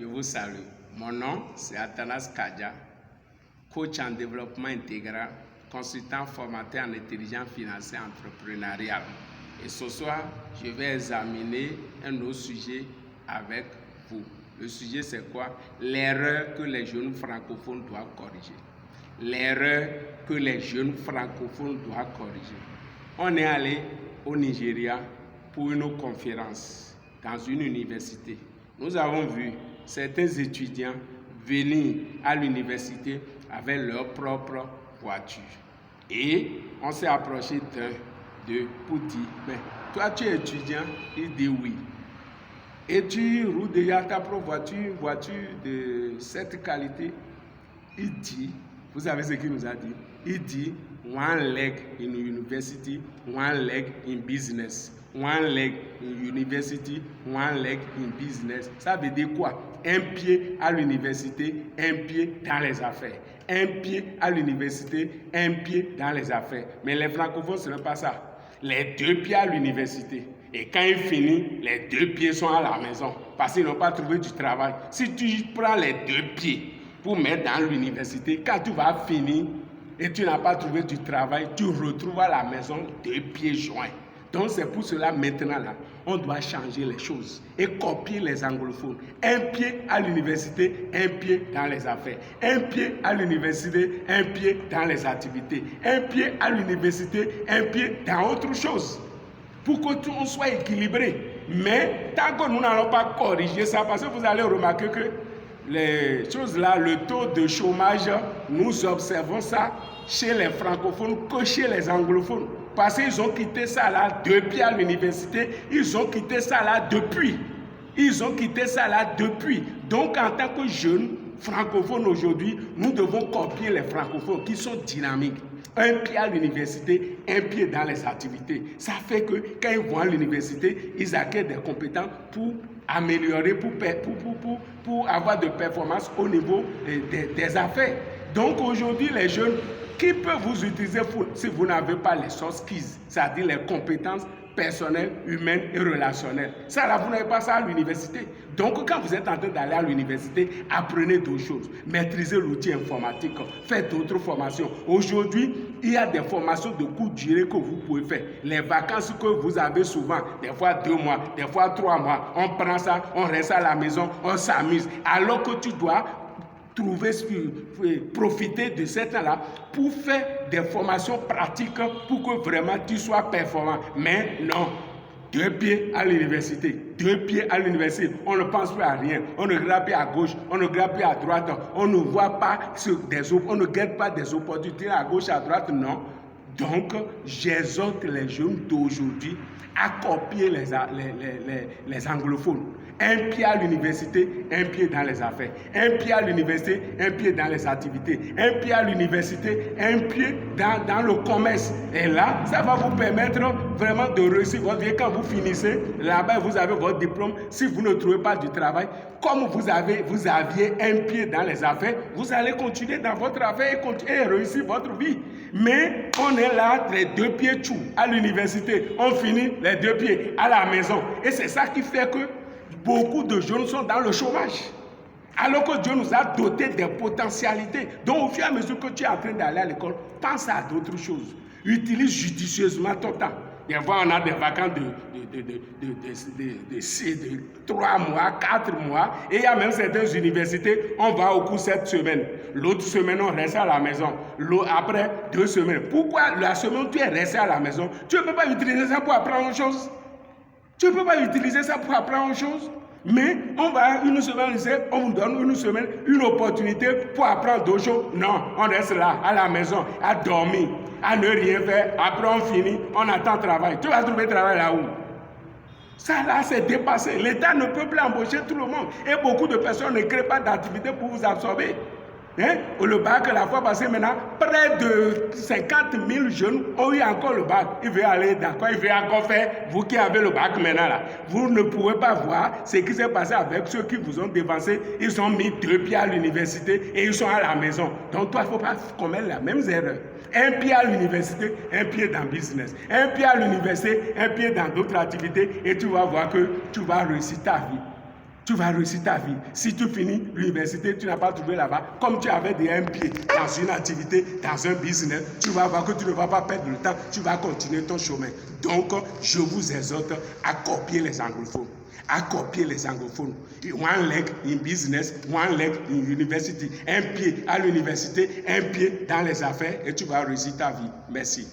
je vous salue. Mon nom, c'est Athanas Kadja, coach en développement intégral, consultant formateur en intelligence financière entrepreneuriale. Et ce soir, je vais examiner un autre sujet avec vous. Le sujet, c'est quoi? L'erreur que les jeunes francophones doivent corriger. L'erreur que les jeunes francophones doivent corriger. On est allé au Nigeria pour une conférence dans une université. Nous avons vu certains étudiants venir à l'université avec leur propre voiture. Et on s'est approché d'eux pour dire, mais toi tu es étudiant? Il dit oui. Et tu roules déjà ta propre voiture de cette qualité? Il dit, vous savez ce qu'il nous a dit? Il dit, one leg in university, one leg in business. One leg in university, one leg in business. Ça veut dire quoi? Un pied à l'université, un pied dans les affaires. Un pied à l'université, un pied dans les affaires. Mais les francophones, ce n'est pas ça. Les deux pieds à l'université. Et quand il finit, les deux pieds sont à la maison. Parce qu'ils n'ont pas trouvé du travail. Si tu prends les deux pieds pour mettre dans l'université, quand tu vas finir et tu n'as pas trouvé du travail, tu retrouves à la maison deux pieds joints. Donc c'est pour cela maintenant là, on doit changer les choses et copier les anglophones. Un pied à l'université, un pied dans les affaires. Un pied à l'université, un pied dans les activités. Un pied à l'université, un pied dans autre chose. Pour que tout soit équilibré. Mais tant que nous n'allons pas corriger ça, parce que vous allez remarquer que les choses là, le taux de chômage, nous observons ça chez les francophones que chez les anglophones. Parce qu'ils ont quitté ça là depuis à l'université, ils ont quitté ça là depuis. Ils ont quitté ça là depuis. Donc en tant que jeunes francophones aujourd'hui, nous devons copier les francophones qui sont dynamiques. Un pied à l'université, un pied dans les activités. Ça fait que quand ils vont à l'université, ils acquièrent des compétences pour améliorer, pour avoir de performances au niveau des affaires. Donc aujourd'hui, les jeunes, qui peut vous utiliser si vous n'avez pas les soft skills, c'est-à-dire les compétences personnelles, humaines et relationnelles. Ça là, vous n'avez pas ça à l'université. Donc quand vous êtes en train d'aller à l'université, apprenez d'autres choses. Maîtrisez l'outil informatique, faites d'autres formations. Aujourd'hui, il y a des formations de courte durée que vous pouvez faire. Les vacances que vous avez souvent, des fois 2 mois, des fois 3 mois, on prend ça, on reste à la maison, on s'amuse. Alors que tu dois profiter de ce temps-là pour faire des formations pratiques pour que vraiment tu sois performant. Mais non, 2 pieds à l'université, 2 pieds à l'université, on ne pense plus à rien, on ne regarde plus à gauche, on ne regarde plus à droite, on ne voit pas on ne guette pas des opportunités à gauche, à droite, non. Donc, j'exhorte les jeunes d'aujourd'hui à copier les anglophones. Un pied à l'université, un pied dans les affaires. Un pied à l'université, un pied dans les activités. Un pied à l'université, un pied dans le commerce. Et là, ça va vous permettre vraiment de réussir votre vie. Quand vous finissez, là-bas, vous avez votre diplôme. Si vous ne trouvez pas du travail, comme vous aviez un pied dans les affaires, vous allez continuer dans votre affaire et réussir votre vie. Mais on est là, les 2 pieds tout à l'université. On finit les 2 pieds à la maison. Et c'est ça qui fait que beaucoup de jeunes sont dans le chômage. Alors que Dieu nous a dotés des potentialités. Donc au fur et à mesure que tu es en train d'aller à l'école, pense à d'autres choses. Utilise judicieusement ton temps. Des fois, on a des vacances de 3 mois, 4 mois. Et il y a même certaines universités, on va au cours cette semaine. L'autre semaine, on reste à la maison. Après 2 semaines. Pourquoi la semaine où tu es resté à la maison, tu ne peux pas utiliser ça pour apprendre autre chose? Tu ne peux pas utiliser ça pour apprendre autre chose? Mais on va une semaine, on vous donne une semaine, une opportunité pour apprendre d'autres choses. Non, on reste là, à la maison, à dormir, à ne rien faire. Après, on finit, on attend travail. Tu vas trouver travail là où? Ça là, c'est dépassé. L'État ne peut plus embaucher tout le monde. Et beaucoup de personnes ne créent pas d'activité pour vous absorber. Le bac, la fois passée, maintenant, près de 50 000 jeunes ont eu encore le bac. Ils veulent aller d'accord, ils veulent encore faire, vous qui avez le bac maintenant là. Vous ne pouvez pas voir ce qui s'est passé avec ceux qui vous ont dévancé. Ils ont mis 2 pieds à l'université et ils sont à la maison. Donc toi, il ne faut pas commettre la même erreur. Un pied à l'université, un pied dans le business. Un pied à l'université, un pied dans d'autres activités et tu vas voir que tu vas réussir ta vie. tu vas réussir ta vie. Si tu finis l'université, tu n'as pas trouvé là-bas, comme tu avais déjà un pied dans une activité, dans un business, tu vas voir que tu ne vas pas perdre le temps, tu vas continuer ton chemin. Donc, je vous exhorte à copier les anglophones. À copier les anglophones. One leg in business, one leg in university. Un pied à l'université, un pied dans les affaires et tu vas réussir ta vie. Merci.